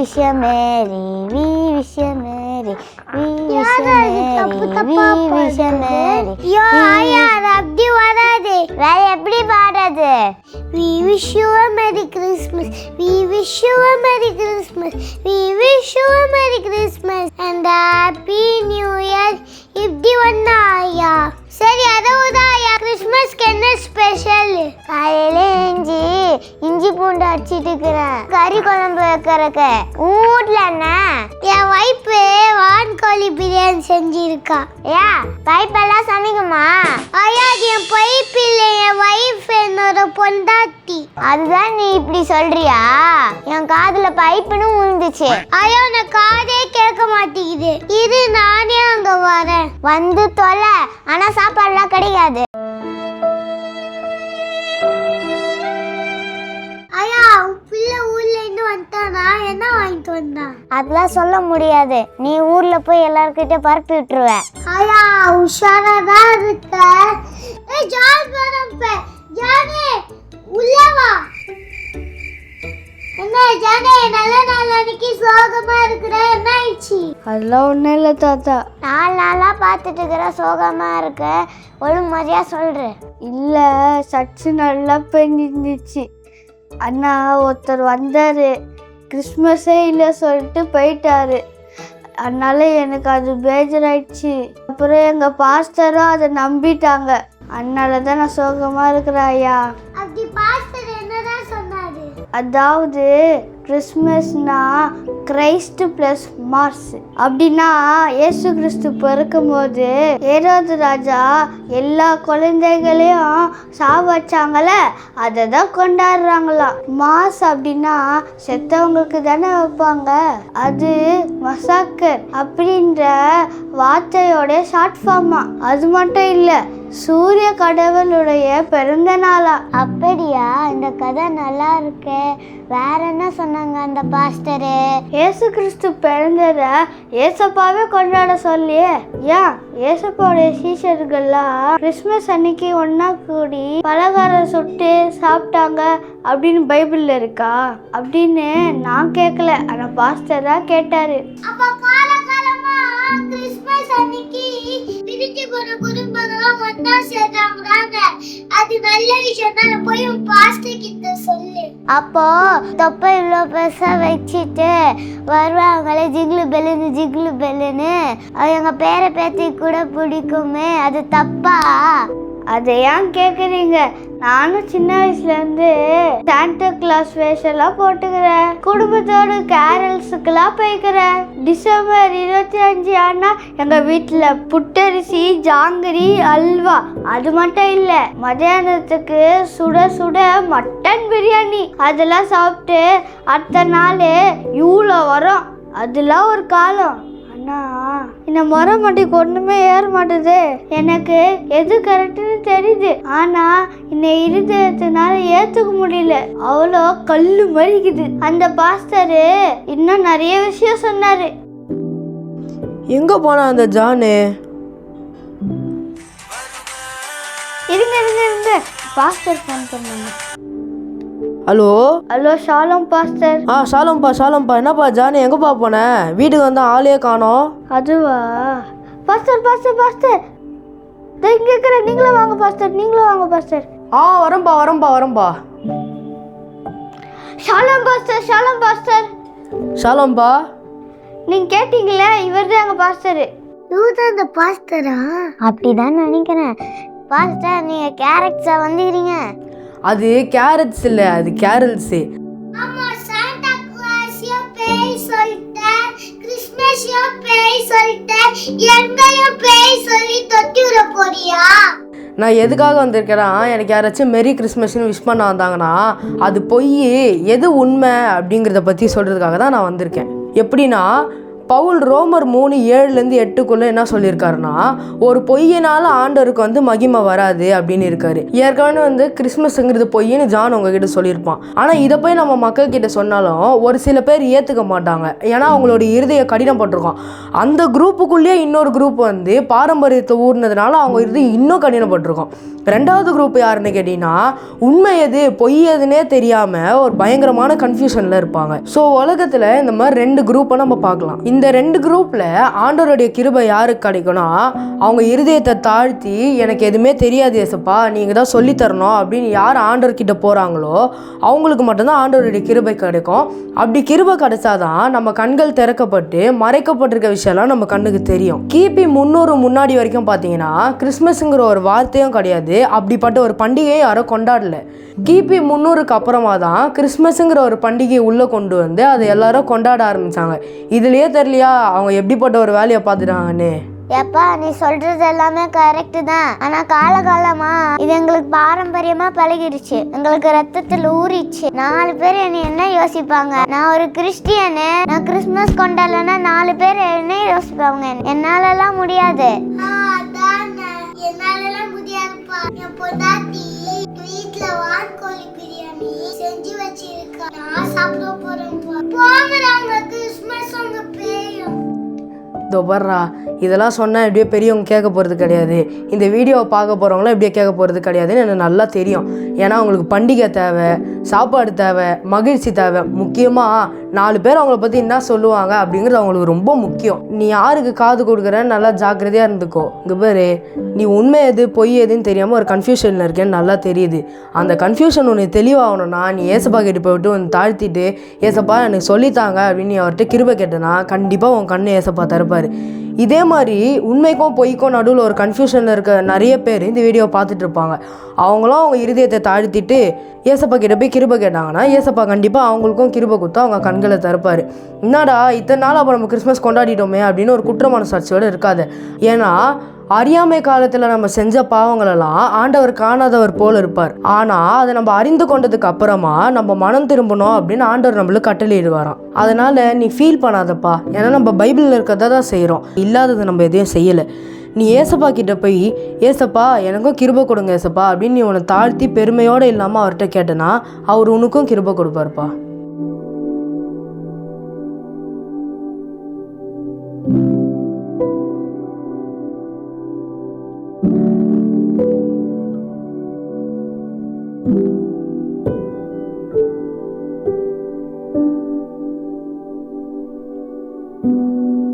wish you Mary, we wish you Mary, we wish you Mary, we wish you Mary. யோ யார் அப்படி வராதே. வேற எப்படி பாடுறது? We wish you a Merry Christmas. We wish you a Merry Christmas. We wish you a Merry Christmas and a Happy New Year. இப்படி வந்தாயா? சரி அதுதாயா கிறிஸ்மஸ்க்கு என்ன ஸ்பெஷல்? காலையில இஞ்சி பூண்டு அடிச்சிட்டு இருக்கிறேன் கறி குழம்பு வைக்கிறக்க. வீட்ல என்ன? என் வைப்பு வான்கோழி பிரியாணி செஞ்சிருக்கா. பைப்பெல்லாம் சமைக்குமா? ஐயா என் பைப்பு இல்லை, என் வைஃப் என்னோட பொண்டாட்டி. அதுதான் நீ இப்படி சொல்றியா? என் காதுல பைப்புன்னு விழுந்துச்சு. ஐயா நான் காதே கேட்க மாட்டேங்குது. இது நானே அங்க வரேன். வந்து தொலை, ஆனா சாப்பாடுலாம் கிடைக்காது. ஐயா பிள்ளை ஊர்ல இருந்து வந்துட்டானா, என்ன வாங்கிட்டு வந்தா? அதெல்லாம் சொல்ல முடியாது. நீ ஊர்ல போய் எல்லார்கிட்ட பரப்பி விட்டுருவ. ஐயா உஷாரா தான் இருக்க. ஜான் வரப்ப ஜானே உள்ள வா. என்ன ஜானே நல்ல நாள் அன்னைக்கு சோகமா இருக்கிற, என்ன ஆயிடுச்சு? அதெல்லாம் ஒன்றும் இல்லை தாத்தா. 4 நாளா பார்த்துட்டு இருக்கிற, சோகமா இருக்க. ஒழுங்கு மாதிரியா சொல்ற. இல்லை, சர்ச்சு நல்லா பெஞ்சிருந்துச்சு. அண்ணா ஒருத்தர் வந்தார், கிறிஸ்மஸே இல்லை சொல்லிட்டு போயிட்டாரு. அதனால எனக்கு அது பேஜராயிடுச்சு. அப்புறம் எங்கள் பாஸ்டரும் அதை நம்பிட்டாங்க. அதனால தான் நான் சோகமாக இருக்கிறேன் ஐயா. அப்படி பாஸ்டர் என்னதான் சொன்னாரு? அதாவது கிறிஸ்மஸ்னா கிரைஸ்ட் ப்ளஸ் மார்ஸ். அப்படின்னா இயேசு கிறிஸ்து பிறக்கும் போது ஏரோது ராஜா எல்லா குழந்தைகளையும் சாவச்சாங்கள, அதை தான் கொண்டாடுறாங்களாம். மாஸ் அப்படின்னா செத்தவங்களுக்கு தானே வைப்பாங்க. அது மசாக்கர் அப்படின்ற வார்த்தையோட ஷார்ட் ஃபார்மா. அது மட்டும் இல்லை, சூரிய கடவுளுடைய பிறந்த நாளா. அப்படியா? இந்த கதை நல்லா இருக்கு. வேற என்ன சொன்னாங்க அந்த பாஸ்டரு? ஏசு கிறிஸ்து பிறந்தத ஏசப்பாவே கொண்டாட சொல்லியே. ஏன் ஏசப்பாவுடைய சீஷர்கள்லாம் கிறிஸ்மஸ் அன்னைக்கு ஒன்னா கூடி பலகாரம் சுட்டு சாப்பிட்டாங்க அப்படின்னு பைபிள்ல இருக்கா? அப்படின்னு நான் கேட்கல, ஆனா பாஸ்டர் தான் கேட்டாரு. அப்ப காலகாலமா கிறிஸ்மஸ் அன்னைக்கு பிரிஞ்சு போன குடும்பங்கள்லாம் ஒன்னா சேர்றாங்க. அது நல்ல விஷயம் தான். போய் பாஸ்டர் கிட்ட சொல்லு. அப்போ தொப்பை இவ்வளோ பெருசா வச்சுட்டு வருவாங்களே ஜிக்லு பெல்லுன்னு, எங்க பேர பேத்தி கூட பிடிக்குமே, அது தப்பா? அதை ஏன் கேட்குறீங்க? நானும் சின்ன வயசுலேருந்து சாண்டா கிளாஸ் வேஷம்லாம் போட்டுக்கிறேன். குடும்பத்தோட கேரல்ஸுக்கெல்லாம் போய்க்கிறேன். டிசம்பர் 25 ஆனால் எங்கள் வீட்டில் புட்டரிசி, ஜாங்கிரி, அல்வா. அது மட்டும் இல்லை, மத்தியானத்துக்கு சுட சுட மட்டன் பிரியாணி. அதெல்லாம் சாப்பிட்டு அடுத்த நாள் இவ்வளோ வரும். அதெல்லாம் ஒரு காலம். அண்ணா இந்த முறை மாட்டிக்கு ஒன்றுமே ஏற மாட்டுது. எனக்கு எது கரெக்டுன்னு தெரியுது, ஆனால் இந்த இருதயத்தினால ஏற்றுக்க முடியல. அவ்வளோ கல்லு மறிக்குது. அந்த பாஸ்டரு இன்னும் நிறைய விஷயம் சொன்னாரு. எங்க போனா அந்த ஜானு? இருங்க பாஸ்டர் ஃபோன் பண்ணாங்க. Hello shalom pastor. ஷாலம்பா என்னப்பா ஜானு எங்கப்பா போன? வீட்டுக்கு வந்தா ஆளே காணோம். அதுவா பாஸ்டர் இங்க இருக்கிற. நீங்களும் வாங்க பாஸ்டர். வரம்பா. ஷாலம் பாஸ்டர். ஷாலம்பா, நீங்க கேட்டீங்களே, இவர் தான் எங்க பாஸ்டர். இவர்தான் அந்த பாஸ்டரா? அப்படிதான் நினைக்கிறேன். பாஸ்டர், நீங்க கேரட்ஸா வந்துக்கிறீங்க. அது கேரட்ஸ் இல்ல, அது கேரல்ஸ். ஆமா, சாண்டா கிளாஸ்யோ பேய் சொல்லிட்ட, கிறிஸ்மஸ்யோ பேய் சொல்லிட்ட, எங்கயோ பேய் சொல்லி தொட்டிர போறியா? நான் எதுக்காக வந்திருக்கேன்னா, எனக்கு யாராச்சும் மெரி கிறிஸ்மஸ்னு விஷ் பண்ண வந்தாங்கன்னா அது பொய், எது உண்மை அப்படிங்கிறத பற்றி சொல்கிறதுக்காக தான் நான் வந்திருக்கேன். எப்படின்னா, பவுல் ரோமர் 3:7-8 என்ன சொல்லியிருக்காருன்னா, ஒரு பொய்யினால ஆண்டவருக்கு வந்து மகிமை வராது அப்படின்னு இருக்காரு. ஏற்கனவே வந்து கிறிஸ்மஸ்ங்கிறது பொய்ன்னு ஜான் உங்ககிட்ட சொல்லியிருப்பான். ஆனால் இதை போய் நம்ம மக்கள் கிட்ட சொன்னாலும் ஒரு சில பேர் ஏற்றுக்க மாட்டாங்க. ஏன்னா அவங்களோட இருதய கடினப்பட்டிருக்கும். அந்த குரூப்புக்குள்ளேயே இன்னொரு குரூப் வந்து பாரம்பரியத்தை ஊர்னதுனால அவங்க இருதயம் இன்னும் கடினப்பட்டிருக்கும். ரெண்டாவது குரூப் யாருன்னு கேட்டிங்கன்னா, உண்மை எது பொய் எதுன்னே தெரியாமல் ஒரு பயங்கரமான கன்ஃபியூஷனில் இருப்பாங்க. ஸோ உலகத்தில் இந்த மாதிரி 2 குரூப்பை நம்ம பார்க்கலாம். இந்த 2 குரூப்பில் ஆண்டவருடைய கிருபை யாருக்கு கிடைக்கும்னா, அவங்க இருதயத்தை தாழ்த்தி எனக்கு எதுவுமே தெரியாது ஏசப்பா நீங்கள் தான் சொல்லித்தரணும் அப்படின்னு யார் ஆண்டவர்கிட்ட போகிறாங்களோ அவங்களுக்கு மட்டும்தான் ஆண்டவருடைய கிருபை கிடைக்கும். அப்படி கிருபை கிடைச்சாதான் நம்ம கண்கள் திறக்கப்பட்டு மறைக்கப்பட்டிருக்க விஷயம்லாம் நம்ம கண்ணுக்கு தெரியும். கிபி 300 முன்னாடி வரைக்கும் பார்த்தீங்கன்னா கிறிஸ்மஸ்ங்கிற ஒரு வார்த்தையும் கிடையாது. அப்படிப்பட்ட ஒரு பண்டிகையை யாரும் கொண்டாடல. கிபி 300க்கு அப்புறமா தான் கிறிஸ்மஸ்ங்கிற ஒரு பண்டிகையை உள்ளே கொண்டு வந்து அதை எல்லாரும் கொண்டாட ஆரம்பித்தாங்க. இதுலேயே தெரியலையா அவங்க எப்படிப்பட்ட ஒரு வேலையை பார்த்துட்டாங்கன்னு? எப்பா நீ சொல்றது எல்லாமே கரெக்டு தான். ஆனா காலகாலமா இது எங்களுக்கு பாரம்பரியமா பழகிடுச்சு, எங்களுக்கு ரத்தத்தில் ஊறிச்சு. 4 பேர் என்ன யோசிப்பாங்க, நான் ஒரு கிறிஸ்டியனு, நான் கிறிஸ்மஸ் கொண்டாடலன்னா 4 பேர் என்ன யோசிப்பாங்க. என்னாலலாம் முடியாது. என்னாலலாம் முடியாதுப்பா. என் பொண்டாட்டி வீட்ல வான்கோழி பிரியாணி செஞ்சு வச்சிருக்கா, நான் சாப்பிட போறேன்ப்பா. போங்கடா உங்க கிறிஸ்மஸ் உங்க பேயும். இதோ வர்றா, இதெல்லாம் சொன்னால் எப்படியோ பெரியவங்க கேட்க போகிறது கிடையாது, இந்த வீடியோவை பார்க்க போகிறவங்களாம் எப்படியோ கேட்க போகிறது கிடையாதுன்னு எனக்கு நல்லா தெரியும். ஏன்னா அவங்களுக்கு பண்டிகை தேவை, சாப்பாடு தேவை, மகிழ்ச்சி தேவை. முக்கியமாக 4 பேர் அவங்கள பற்றி என்ன சொல்லுவாங்க அப்படிங்கிறது அவங்களுக்கு ரொம்ப முக்கியம். நீ யாருக்கு காது கொடுக்குறன்னு நல்லா ஜாக்கிரதையாக இருந்துக்கோ. இங்கே பேர் நீ உண்மை எது பொய் எதுன்னு தெரியாமல் ஒரு கன்ஃபியூஷனில் இருக்கேன்னு நல்லா தெரியுது. அந்த கன்ஃபியூஷன் உனக்கு தெளிவாகணும்னா நீ ஏசப்பா கிட்ட போய்ட்டு வந்து தாழ்த்திட்டு ஏசப்பா எனக்கு சொல்லித்தாங்க அப்படின்னு நீ அவர்கிட்ட கிருபை கேட்டனா கண்டிப்பாக உன் கண்ணு ஏசப்பா தருப்பார். இதே மாதிரி உண்மைக்கும் பொய்க்கும் நடுவில் ஒரு கன்ஃபியூஷனில் இருக்க நிறைய பேர் இந்த வீடியோவை பார்த்துட்டு இருப்பாங்க. அவங்களும் அவங்க இருதயத்தை தாழ்த்திட்டு ஏசப்பா கிட்ட போய் கிருபை கேட்டாங்கன்னா ஏசப்பா கண்டிப்பாக அவங்களுக்கும் கிருபை கொடுத்து அவங்க கண்களை தருப்பார். என்னடா இத்தனை நாள் அப்போ நம்ம கிறிஸ்மஸ் கொண்டாடிட்டோமே அப்படின்னு ஒரு குற்ற மனசாட்சியோடு இருக்காது. ஏன்னா அறியாமை காலத்தில் நம்ம செஞ்ச பாவங்களெல்லாம் ஆண்டவர் காணாதவர் போல் இருப்பார். ஆனால் அதை நம்ம அறிந்து கொண்டதுக்கு அப்புறமா நம்ம மனம் திரும்பணும் அப்படின்னு ஆண்டவர் நம்மளுக்கு கட்டளையிடுவாராம். அதனால் நீ ஃபீல் பண்ணாதப்பா, ஏன்னா நம்ம பைபிளில் இருக்கிறத தான் செய்கிறோம், இல்லாததை நம்ம எதையும் செய்யலை. நீ ஏசப்பா கிட்ட போய் ஏசப்பா எனக்கும் கிருபை கொடுங்க ஏசப்பா அப்படின்னு நீ உன்னை தாழ்த்தி பெருமையோடு இல்லாமல் அவர்கிட்ட கேட்டனா அவர் உனக்கும் கிருபை கொடுப்பாருப்பா.